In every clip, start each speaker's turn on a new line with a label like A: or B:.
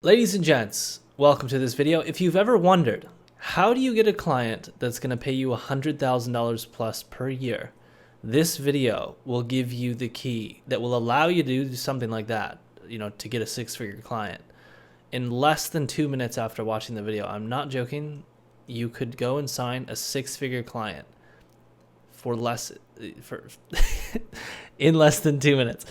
A: Ladies and gents, welcome to this video. If you've ever wondered, how do you get a client that's going to pay you $100,000 plus per year? This video will give you the key that will allow you to do something like that, to get a six-figure client. In less than 2 minutes after watching the video, I'm not joking, you could go and sign a six-figure client in less than 2 minutes.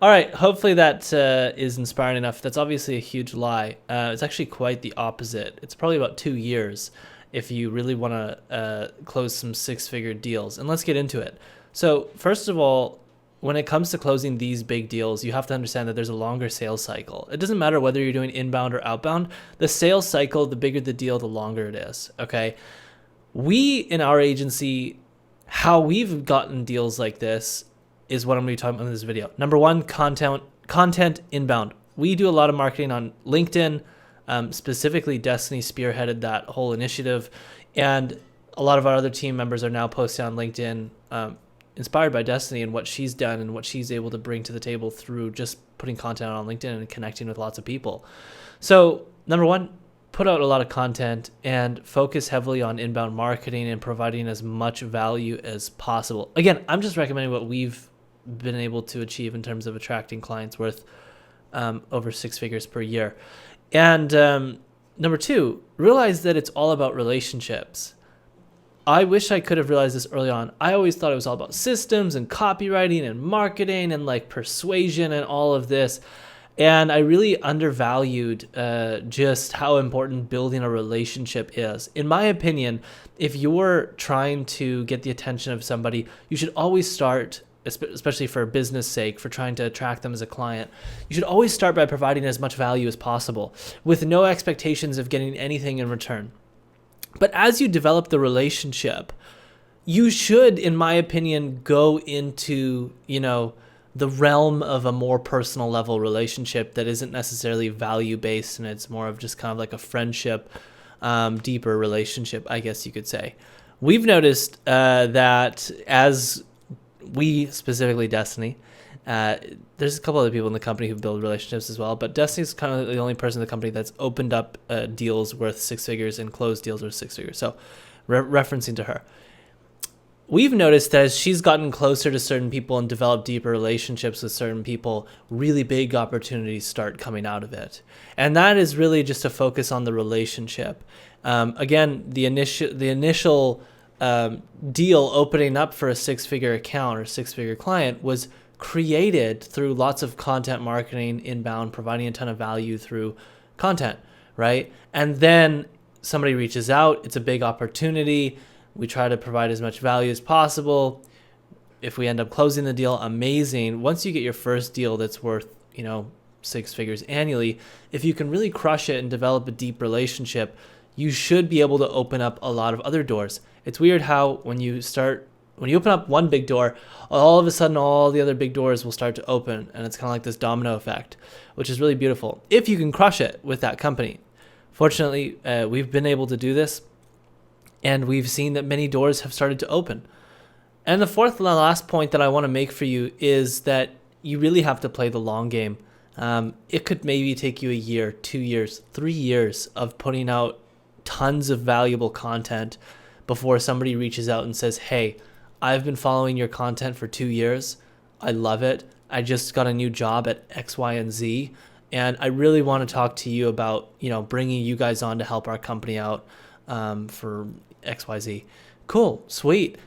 A: All right, hopefully that is inspiring enough. That's obviously a huge lie. It's actually quite the opposite. It's probably about 2 years if you really want to close some six-figure deals. And let's get into it. So first of all, when it comes to closing these big deals, you have to understand that there's a longer sales cycle. It doesn't matter whether you're doing inbound or outbound. The sales cycle, the bigger the deal, the longer it is, okay? We, in our agency, how we've gotten deals like this is what I'm going to be talking about in this video. Number one, content inbound. We do a lot of marketing on LinkedIn. Specifically, Destiny spearheaded that whole initiative. And a lot of our other team members are now posting on LinkedIn, inspired by Destiny and what she's done and what she's able to bring to the table through just putting content on LinkedIn and connecting with lots of people. So number one, put out a lot of content and focus heavily on inbound marketing and providing as much value as possible. Again, I'm just recommending what we've been able to achieve in terms of attracting clients worth over six figures per year. And number two, realize that it's all about relationships. I wish I could have realized this early on. I always thought it was all about systems and copywriting and marketing and like persuasion and all of this. And I really undervalued just how important building a relationship is. In my opinion, if you're trying to get the attention of somebody, you should always start, especially for business sake, for trying to attract them as a client, you should always start by providing as much value as possible with no expectations of getting anything in return. But as you develop the relationship, you should, in my opinion, go into, the realm of a more personal level relationship that isn't necessarily value based, and it's more of just kind of like a friendship, deeper relationship, I guess you could say. We've noticed that as we, specifically Destiny, there's a couple other people in the company who build relationships as well, but Destiny's kind of the only person in the company that's opened up deals worth six figures and closed deals worth six figures. So referencing to her, we've noticed that as she's gotten closer to certain people and developed deeper relationships with certain people, really big opportunities start coming out of it. And that is really just a focus on the relationship. Again, the initial deal opening up for a six-figure account or six-figure client was created through lots of content marketing inbound, providing a ton of value through content, right? And then somebody reaches out, it's a big opportunity. We try to provide as much value as possible. If we end up closing the deal, amazing. Once you get your first deal that's worth, six figures annually, if you can really crush it and develop a deep relationship, you should be able to open up a lot of other doors. It's weird how when you open up one big door, all of a sudden all the other big doors will start to open, and it's kind of like this domino effect, which is really beautiful if you can crush it with that company. Fortunately, we've been able to do this, and we've seen that many doors have started to open. And the fourth and last point that I want to make for you is that you really have to play the long game. It could maybe take you a year, 2 years, 3 years of putting out tons of valuable content before somebody reaches out and says, hey, I've been following your content for 2 years. I love it. I just got a new job at X, Y, and Z. And I really want to talk to you about, bringing you guys on to help our company out for X, Y, Z. Cool. Sweet.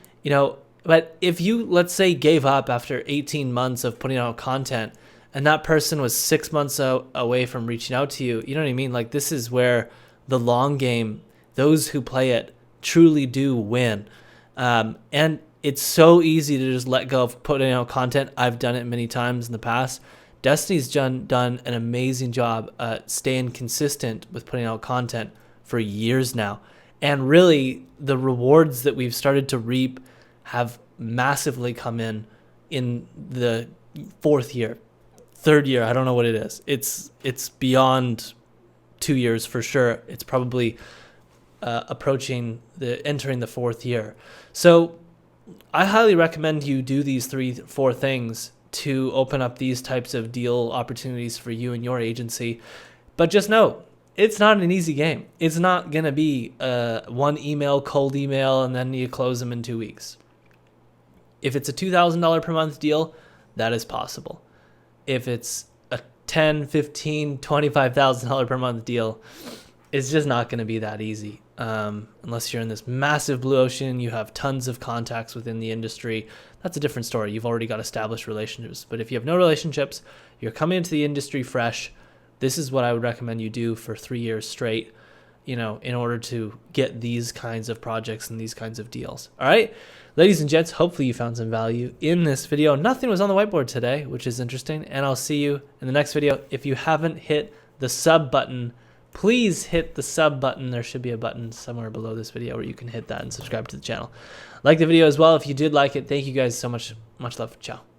A: But if you, let's say, gave up after 18 months of putting out content and that person was 6 months away from reaching out to you, you know what I mean? Like, this is where the long game, those who play it truly do win. And it's so easy to just let go of putting out content. I've done it many times in the past. Destiny's done an amazing job staying consistent with putting out content for years now. And really, the rewards that we've started to reap have massively come in the fourth year, third year. I don't know what it is. It's beyond 2 years for sure. It's probably entering the fourth year. So I highly recommend you do these 3-4 things to open up these types of deal opportunities for you and your agency. But just know, it's not an easy game. It's not going to be one email, cold email, and then you close them in 2 weeks. If it's a $2,000 per month deal, that is possible. If it's a $10,000, $15,000, $25,000 per month deal, it's just not going to be that easy. Unless you're in this massive blue ocean, you have tons of contacts within the industry. That's a different story. You've already got established relationships. But if you have no relationships, you're coming into the industry fresh, this is what I would recommend you do for 3 years straight, in order to get these kinds of projects and these kinds of deals. All right, ladies and gents, hopefully you found some value in this video. Nothing was on the whiteboard today, which is interesting. And I'll see you in the next video. If you haven't hit the sub button, please hit the sub button. There should be a button somewhere below this video where you can hit that and subscribe to the channel. Like the video as well if you did like it. Thank you guys so much. Much love. Ciao.